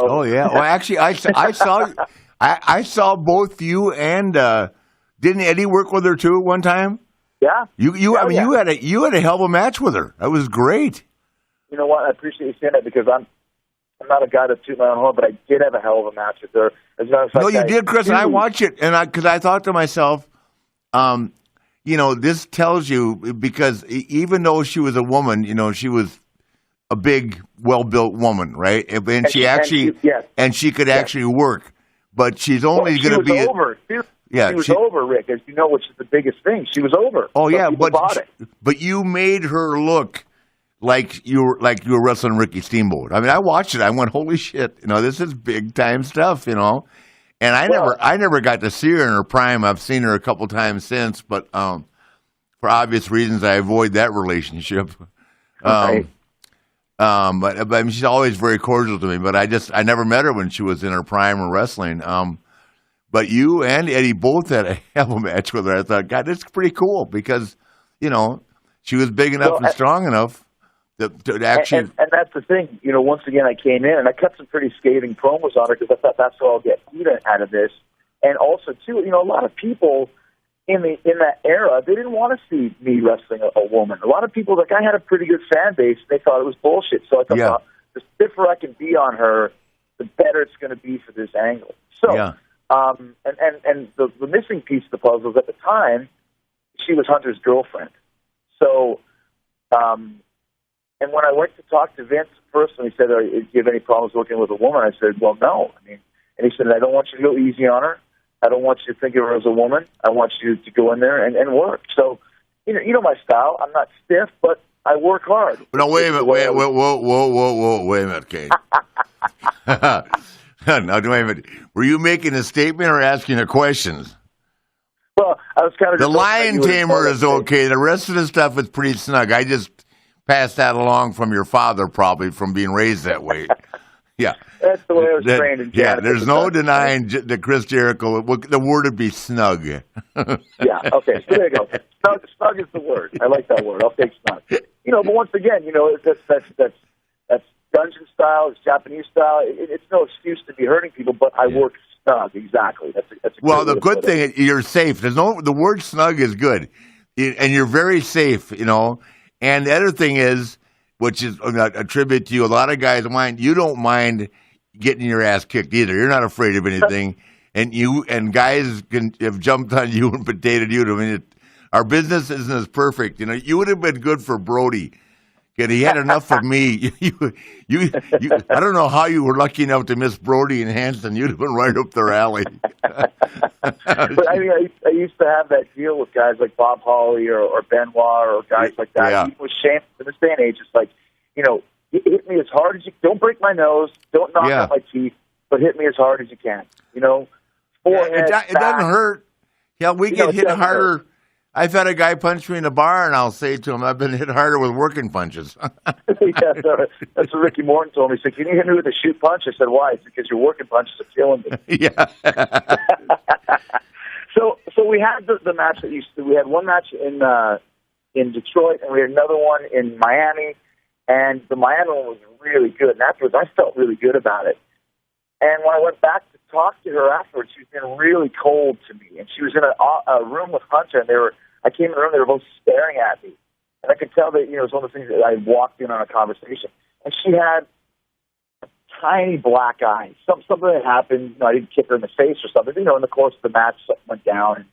Oh yeah. Well, actually, I saw both you and didn't Eddie work with her too at one time? Yeah. I mean, you had a hell of a match with her. That was great. You know what? I appreciate you saying that because I'm not a guy to toot my own horn, but I did have a hell of a match with her. As a matter of fact, No, you did, Chris. And I watched it, and because I thought to myself, this tells you because even though she was a woman, she was a big, well-built woman, right? And she could actually work, but she's only going to be over. Yeah, she was over, Rick, as you know, which is the biggest thing. She was over. Oh yeah, but you made her look like you were wrestling Ricky Steamboat. I mean, I watched it. I went, holy shit! This is big time stuff. And I never got to see her in her prime. I've seen her a couple times since, but for obvious reasons, I avoid that relationship. Right. But I mean, she's always very cordial to me. But I never met her when she was in her prime or wrestling. But you and Eddie both had a hell of a match with her. I thought, God, that's pretty cool because, she was big enough and strong enough to actually. And that's the thing. Once again, I came in and I cut some pretty scathing promos on her because I thought that's what I'll get out of this. And also, too, a lot of people in that era, they didn't want to see me wrestling a woman. A lot of people, like I had a pretty good fan base. They thought it was bullshit. So I thought, the stiffer I can be on her, the better it's going to be for this angle. So. Yeah. And the missing piece of the puzzle is at the time, she was Hunter's girlfriend. So, and when I went to talk to Vince first, and he said, do you have any problems working with a woman? I said, well, no. And he said, I don't want you to go easy on her. I don't want you to think of her as a woman. I want you to go in there and work. So, you know my style. I'm not stiff, but I work hard. No, wait a minute. Wait a minute, Kate. No, wait a minute. Were you making a statement or asking a question? Well, I was kind of... The lion tamer is okay. The rest of the stuff is pretty snug. I just passed that along from your father, probably, from being raised that way. Yeah. That's the way I was trained in Canada. Yeah, there's no denying that Chris Jericho, the word would be snug. Yeah, okay. So there you go. Snug is the word. I like that word. I'll take snug. But once again, that's dungeon style, it's Japanese style. It's no excuse to be hurting people, but I work snug. Exactly. That's a well, the good thing is you're safe. The word snug is good, and you're very safe. And the other thing is, which is a tribute to you, a lot of guys mind. You don't mind getting your ass kicked either. You're not afraid of anything, and guys have jumped on you and potatoed you. I mean, our business isn't as perfect. You would have been good for Brody. And he had enough of me. I don't know how you were lucky enough to miss Brody and Hanson. You'd have been right up their alley. But I used to have that deal with guys like Bob Holly or Benoit or guys like that. Yeah. It was shameful in this day and age. It's like, hit me as hard as you can. Don't break my nose. Don't knock out my teeth. But hit me as hard as you can. Forehead, it doesn't hurt. Yeah, we get hit harder. Hurt. I've had a guy punch me in the bar, and I'll say to him, I've been hit harder with working punches. That's what Ricky Morton told me. He said, can you hit me with a shoot punch? I said, why? It's because your working punches are killing me. Yeah. So we had the match that we had one match in Detroit, and we had another one in Miami, and the Miami one was really good. And afterwards, I felt really good about it. And when I went back to talk to her afterwards, she was being really cold to me. And she was in a room with Hunter, and I came in the room, they were both staring at me. And I could tell that, it was one of the things that I walked in on a conversation. And she had tiny black eyes. Something that happened, I didn't kick her in the face or something. In the course of the match, something went down.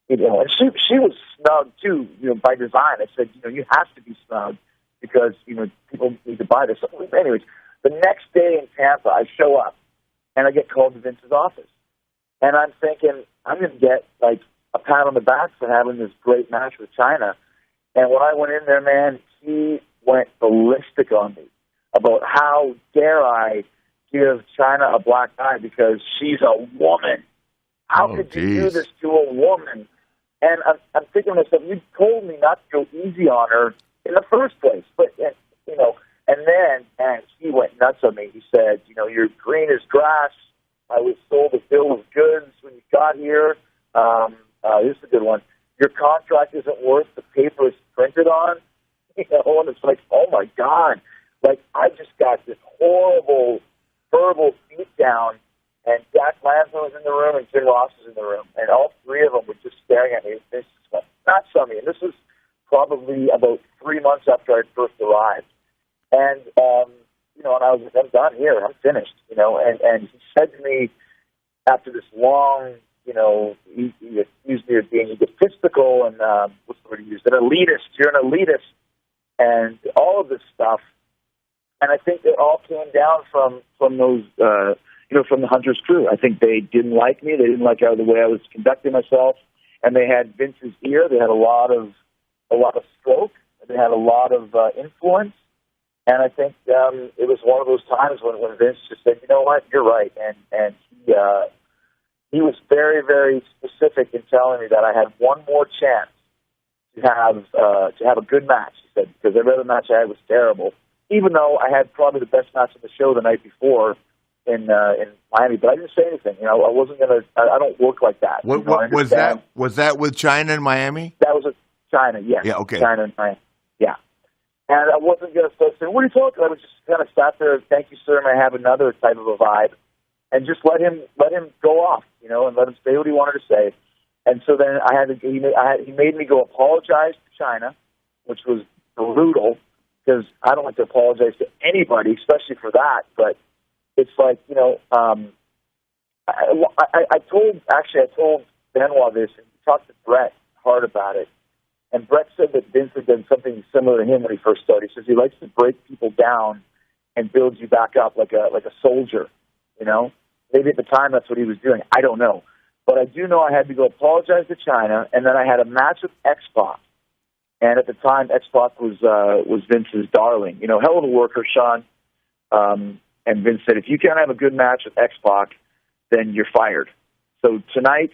And she was snug, too, by design. I said, you have to be snug because, people need to buy this. So anyways, the next day in Tampa, I show up. And I get called to Vince's office. And I'm thinking, I'm going to get, a pat on the back for having this great match with China. And when I went in there, man, he went ballistic on me about how dare I give China a black eye because she's a woman. How could you do this to a woman? And I'm thinking to myself, you told me not to go easy on her in the first place. But, and then, man, he went nuts on me. He said, you're green as grass. I was sold a bill of goods when you got here. This is a good one. Your contract isn't worth the paper it's printed on. And it's like, oh, my God. I just got this horrible verbal beatdown. And Jack Lanza was in the room, and Jim Ross was in the room, and all three of them were just staring at me. This is not something. And this was probably about 3 months after I first arrived. And you know, and I was like, I'm done here. I'm finished. You know, and he said to me after this long, you know, he accused me of being egotistical and what's the word he used? An elitist. You're an elitist, and all of this stuff. And I think it all came down from those. You know, from the Hunters crew. I think they didn't like me. They didn't like the way I was conducting myself, and they had Vince's ear. They had a lot of stroke. They had a lot of influence, and I think it was one of those times when Vince just said, "You know what? You're right," and he was very, very specific in telling me that I had one more chance to have a good match. He said, because every other match I had was terrible, even though I had probably the best match of the show the night before. In Miami, but I didn't say anything. You know, I wasn't gonna. I don't work like that. What was that? Was that with China and Miami? That was with China. Yes. Yeah. Okay. China and Miami. Yeah. And I wasn't gonna start saying, "What are you talking?" I was just kind of sat there. Thank you, sir. And I have another type of a vibe, and just let him go off. You know, and let him say what he wanted to say. And so then he made me go apologize to China, which was brutal because I don't like to apologize to anybody, especially for that, but. It's like, you know, I told Benoit this, and talked to Bret Hart about it. And Bret said that Vince had done something similar to him when he first started. He says he likes to break people down and build you back up like a soldier, you know. Maybe at the time that's what he was doing. I don't know. But I do know I had to go apologize to China, and then I had a match with X-Pac. And at the time, X-Pac was Vince's darling. You know, hell of a worker, Sean. And Vince said, if you can't have a good match with X-Pac, then you're fired. So tonight,